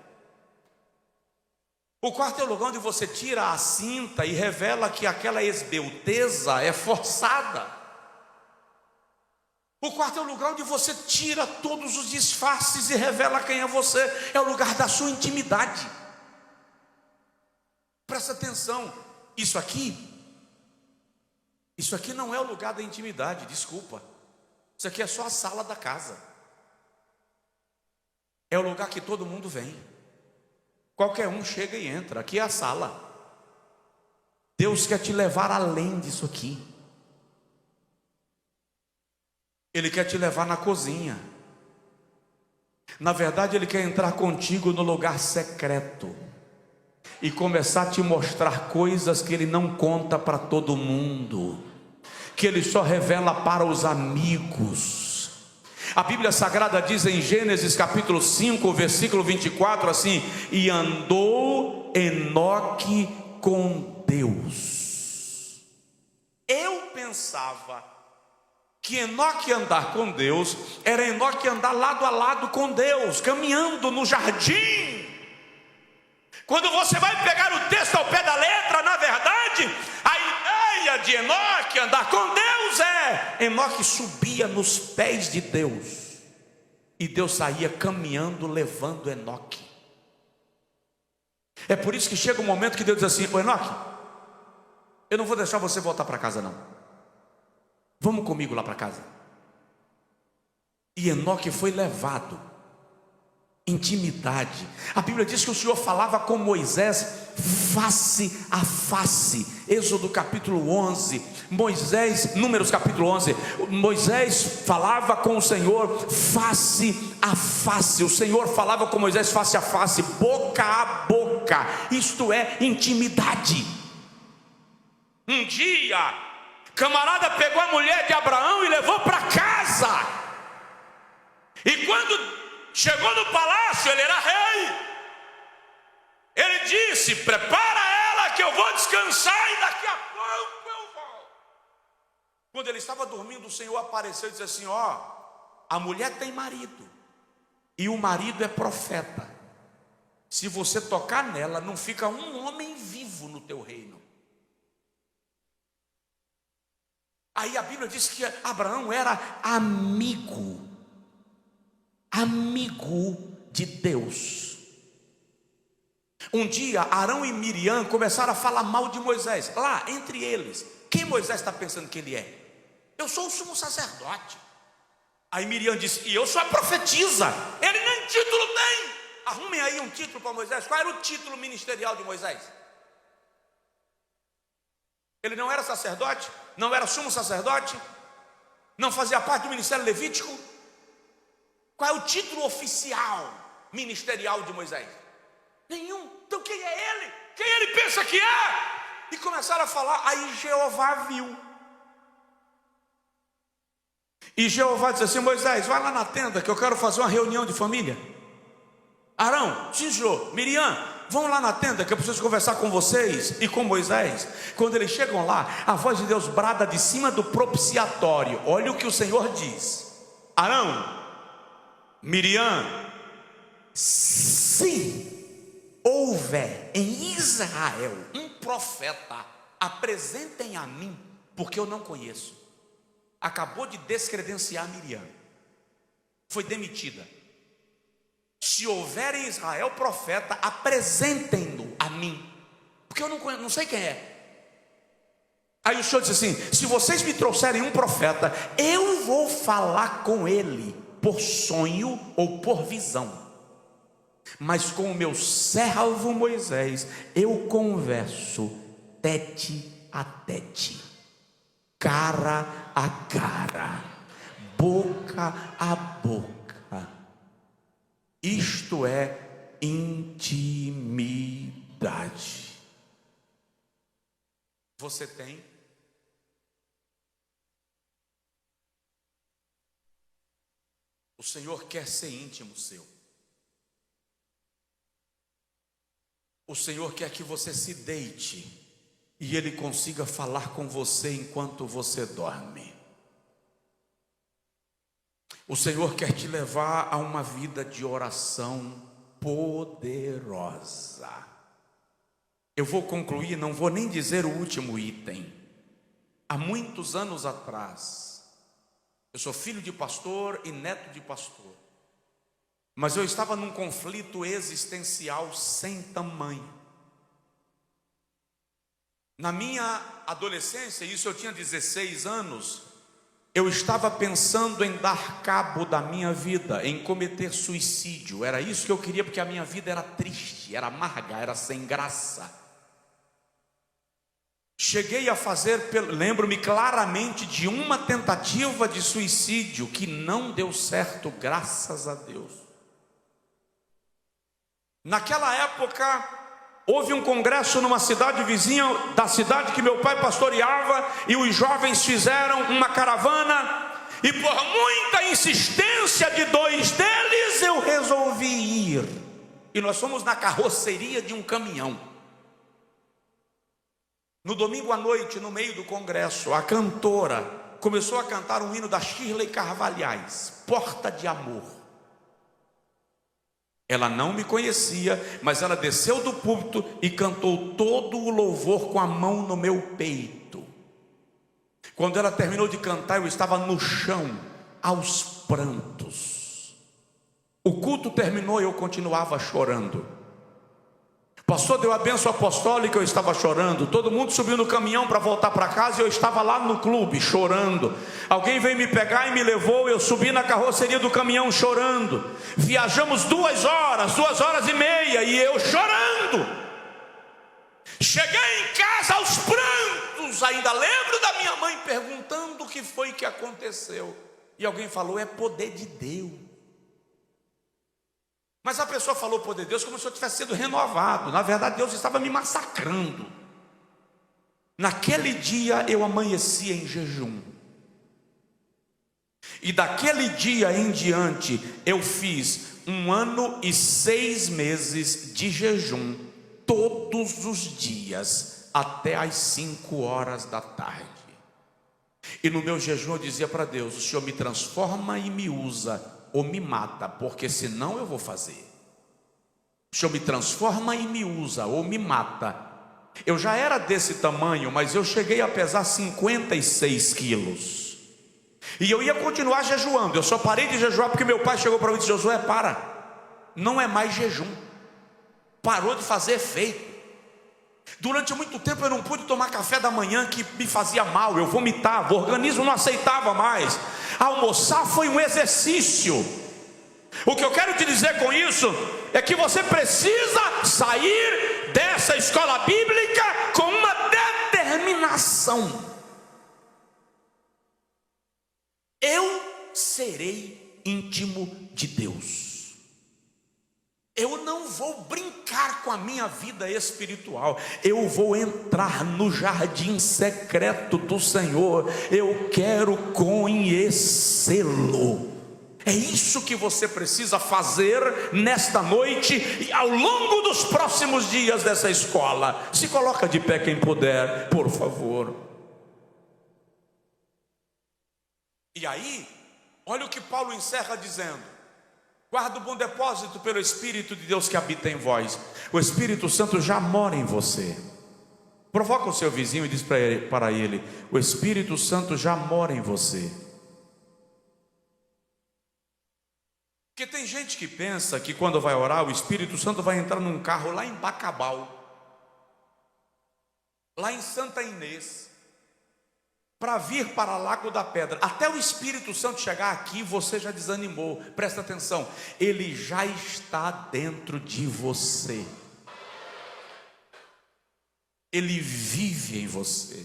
O quarto é o lugar onde você tira a cinta e revela que aquela esbelteza é forçada. O quarto é o lugar onde você tira todos os disfarces e revela quem é você. É o lugar da sua intimidade. Presta atenção, isso aqui Isso aqui não é o lugar da intimidade, desculpa. Isso aqui é só a sala da casa. É o lugar que todo mundo vem. Qualquer um chega e entra. Aqui é a sala. Deus quer te levar além disso aqui. Ele quer te levar na cozinha. Na verdade, Ele quer entrar contigo no lugar secreto e começar a te mostrar coisas que Ele não conta para todo mundo, que Ele só revela para os amigos. A Bíblia Sagrada diz em Gênesis capítulo 5, versículo 24 assim: e andou Enoque com Deus. Eu pensava que Enoque andar com Deus era Enoque andar lado a lado com Deus, caminhando no jardim. Quando você vai pegar o texto ao pé da letra, na verdade, a ideia de Enoque andar com Deus é: Enoque subia nos pés de Deus e Deus saía caminhando, levando Enoque. É por isso que chega um momento que Deus diz assim: ô Enoque, eu não vou deixar você voltar para casa não. Vamos comigo lá para casa. E Enoque foi levado. Intimidade. A Bíblia diz que o Senhor falava com Moisés face a face. Êxodo capítulo 11. Moisés, Números capítulo 11. Moisés falava com o Senhor face a face. O Senhor falava com Moisés face a face, boca a boca. Isto é intimidade. Um dia, camarada pegou a mulher de Abraão e levou para casa. E quando chegou no palácio, ele era rei. Ele disse: prepara ela que eu vou descansar e daqui a pouco eu volto. Quando ele estava dormindo, o Senhor apareceu e disse assim: ó, a mulher tem marido e o marido é profeta. Se você tocar nela, não fica um homem vivo no teu reino. Aí a Bíblia diz que Abraão era amigo de Deus. Um dia Arão e Miriam começaram a falar mal de Moisés, lá entre eles. Quem Moisés está pensando que ele é? Eu sou o sumo sacerdote. Aí Miriam disse: e eu sou a profetisa. Ele nem título tem. Arrumem aí um título para Moisés. Qual era o título ministerial de Moisés? Ele não era sacerdote? Não era sumo sacerdote? Não fazia parte do ministério levítico? Qual é o título oficial ministerial de Moisés? Nenhum. Então quem é ele? Quem ele pensa que é? E começaram a falar. Aí Jeová viu. E Jeová disse assim: Moisés, vai lá na tenda que eu quero fazer uma reunião de família. Arão, sim senhor. Miriam, vão lá na tenda que eu preciso conversar com vocês e com Moisés. Quando eles chegam lá, a voz de Deus brada de cima do propiciatório. Olha o que o Senhor diz: Arão, Miriam, se houver em Israel um profeta, apresentem a mim, porque eu não conheço. Acabou de descredenciar Miriam, foi demitida. Se houver em Israel profeta, apresentem-no a mim, porque eu não conheço, não sei quem é. Aí o Senhor disse assim: se vocês me trouxerem um profeta, eu vou falar com ele por sonho ou por visão. Mas com o meu servo Moisés eu converso tete a tete, cara a cara, boca a boca. Isto é intimidade. Você tem? O Senhor quer ser íntimo seu. O Senhor quer que você se deite e Ele consiga falar com você enquanto você dorme. O Senhor quer te levar a uma vida de oração poderosa. Eu vou concluir, não vou nem dizer o último item. Há muitos anos atrás, eu sou filho de pastor e neto de pastor, mas eu estava num conflito existencial sem tamanho. Na minha adolescência, isso eu tinha 16 anos, eu estava pensando em dar cabo da minha vida, em cometer suicídio. Era isso que eu queria, porque a minha vida era triste, era amarga, era sem graça. Cheguei a fazer, lembro-me claramente de uma tentativa de suicídio que não deu certo, graças a Deus. Naquela época, houve um congresso numa cidade vizinha da cidade que meu pai pastoreava, e os jovens fizeram uma caravana, e por muita insistência de 2 deles, eu resolvi ir. E nós fomos na carroceria de um caminhão. No domingo à noite, no meio do congresso, a cantora começou a cantar um hino da Shirley Carvalhais, Porta de Amor. Ela não me conhecia, mas ela desceu do púlpito e cantou todo o louvor com a mão no meu peito. Quando ela terminou de cantar, eu estava no chão, aos prantos. O culto terminou e eu continuava chorando. O pastor deu a bênção apostólica, eu estava chorando. Todo mundo subiu no caminhão para voltar para casa e eu estava lá no clube chorando. Alguém veio me pegar e me levou, eu subi na carroceria do caminhão chorando. Viajamos 2 horas, 2h30 e eu chorando. Cheguei em casa aos prantos. Ainda lembro da minha mãe perguntando o que foi que aconteceu. E alguém falou: é poder de Deus. Mas a pessoa falou poder de Deus como se eu tivesse sido renovado. Na verdade, Deus estava me massacrando. Naquele dia eu amanheci em jejum. E daquele dia em diante eu fiz 1 ano e 6 meses de jejum, todos os dias, até às 5 horas da tarde. E no meu jejum eu dizia para Deus: o Senhor me transforma e me usa, ou me mata, porque senão eu vou fazer. O Senhor me transforma e me usa, ou me mata. Eu já era desse tamanho, mas eu cheguei a pesar 56 quilos. E eu ia continuar jejuando. Eu só parei de jejuar porque meu pai chegou para mim e disse: Josué, para, não é mais jejum, parou de fazer efeito. Durante muito tempo eu não pude tomar café da manhã, que me fazia mal, eu vomitava, o organismo não aceitava mais. Almoçar foi um exercício. O que eu quero te dizer com isso é que você precisa sair dessa escola bíblica com uma determinação. Eu serei íntimo de Deus. Eu não vou brincar com a minha vida espiritual. Eu vou entrar no jardim secreto do Senhor. Eu quero conhecê-lo. É isso que você precisa fazer nesta noite e ao longo dos próximos dias dessa escola. Se coloca de pé quem puder, por favor. E aí, olha o que Paulo encerra dizendo: guarda o bom depósito pelo Espírito de Deus que habita em vós. O Espírito Santo já mora em você. Provoca o seu vizinho e diz para ele: o Espírito Santo já mora em você. Porque tem gente que pensa que quando vai orar, o Espírito Santo vai entrar num carro lá em Bacabal, lá em Santa Inês, para vir para Lago da Pedra. Até o Espírito Santo chegar aqui, você já desanimou. Presta atenção, ele já está dentro de você. Ele vive em você.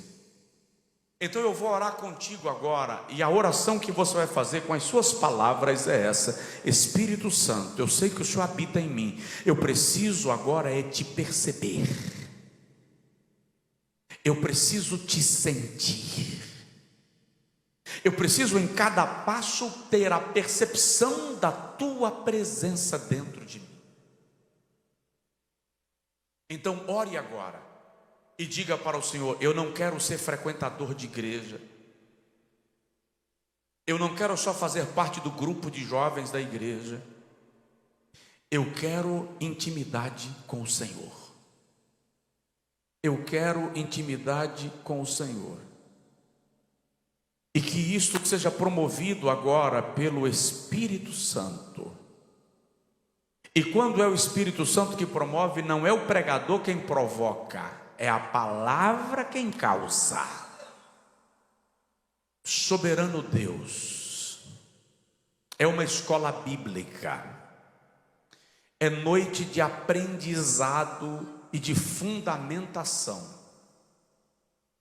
Então eu vou orar contigo agora, e a oração que você vai fazer com as suas palavras é essa: Espírito Santo, eu sei que o Senhor habita em mim. Eu preciso agora é te perceber. Eu preciso te sentir. Eu preciso em cada passo ter a percepção da tua presença dentro de mim. Então ore agora e diga para o Senhor: eu não quero ser frequentador de igreja. Eu não quero só fazer parte do grupo de jovens da igreja. Eu quero intimidade com o Senhor. Eu quero intimidade com o Senhor. E que isto seja promovido agora pelo Espírito Santo. E quando é o Espírito Santo que promove, não é o pregador quem provoca, é a palavra quem causa. Soberano Deus, é uma escola bíblica, é noite de aprendizado e de fundamentação.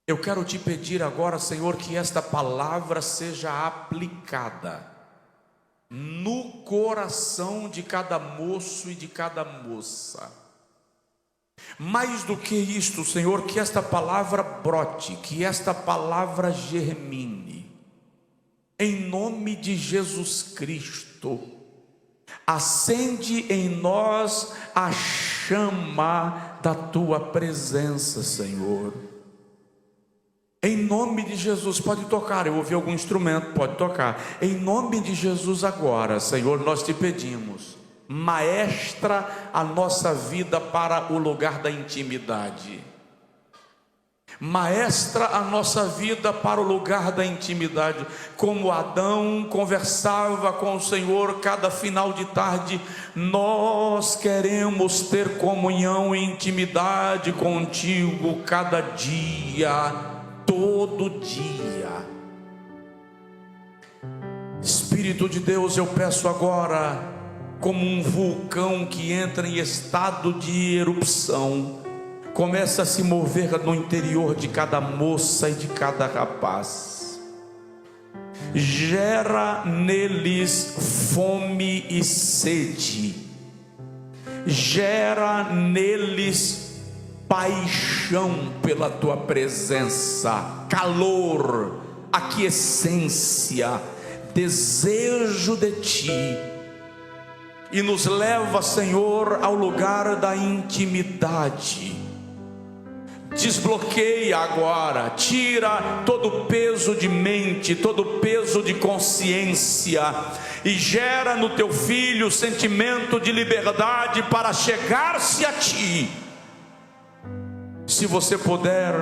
Eu quero te pedir agora, Senhor, que esta palavra seja aplicada no coração de cada moço e de cada moça. Mais do que isto, Senhor, que esta palavra brote, que esta palavra germine, em nome de Jesus Cristo. Acende em nós a chama da tua presença, Senhor. Em nome de Jesus, pode tocar. Eu ouvi algum instrumento, pode tocar. Em nome de Jesus agora, Senhor, nós te pedimos, maestra a nossa vida para o lugar da intimidade. Maestra a nossa vida para o lugar da intimidade. Como Adão conversava com o Senhor cada final de tarde, nós queremos ter comunhão e intimidade contigo cada dia, todo dia. Espírito de Deus, eu peço agora, como um vulcão que entra em estado de erupção, começa a se mover no interior de cada moça e de cada rapaz. Gera neles fome e sede, gera neles paixão pela tua presença, calor, aquiescência, desejo de ti. E nos leva, Senhor, ao lugar da intimidade. Desbloqueia agora, tira todo o peso de mente, todo o peso de consciência, e gera no teu filho o sentimento de liberdade para chegar-se a ti. Se você puder,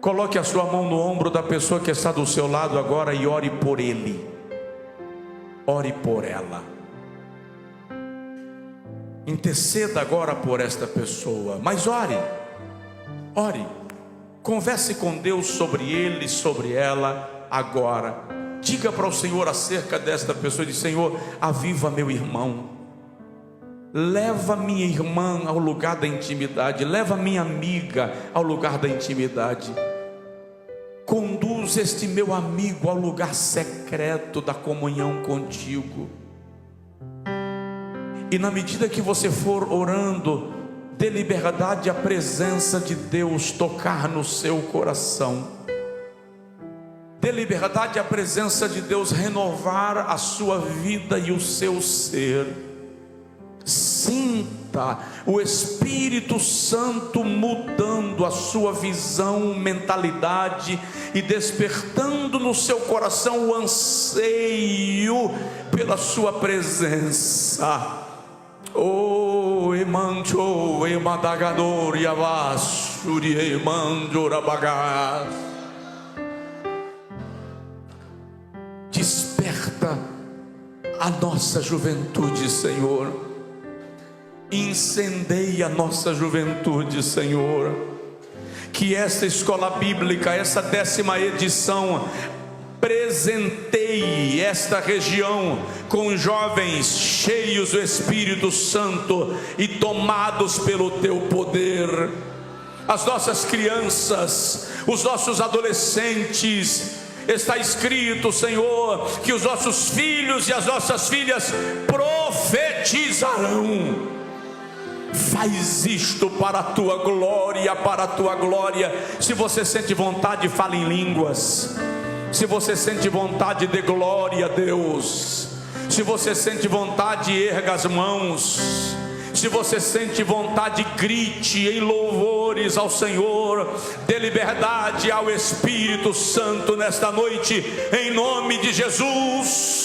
coloque a sua mão no ombro da pessoa que está do seu lado agora e ore por ele, ore por ela. Interceda agora por esta pessoa, mas ore, converse com Deus sobre ele, sobre ela agora. Diga para o Senhor acerca desta pessoa, diz: Senhor, aviva meu irmão, leva minha irmã ao lugar da intimidade, leva minha amiga ao lugar da intimidade, conduz este meu amigo ao lugar secreto da comunhão contigo. E na medida que você for orando, dê liberdade à presença de Deus tocar no seu coração. Dê liberdade à presença de Deus renovar a sua vida e o seu ser. Sinta o Espírito Santo mudando a sua visão, mentalidade e despertando no seu coração o anseio pela sua presença. Oh, emancho, emadagador, yavasuri, emanjorabagas. Desperta a nossa juventude, Senhor. Incendeia a nossa juventude, Senhor. Que esta escola bíblica, essa 10ª edição, presenteie esta região com jovens cheios do Espírito Santo e tomados pelo teu poder. As nossas crianças, os nossos adolescentes, está escrito, Senhor, que os nossos filhos e as nossas filhas profetizarão. Faz isto para a tua glória, para a tua glória. Se você sente vontade, fale em línguas. Se você sente vontade, dê glória a Deus. Se você sente vontade, erga as mãos. Se você sente vontade, grite em louvores ao Senhor. Dê liberdade ao Espírito Santo nesta noite, em nome de Jesus.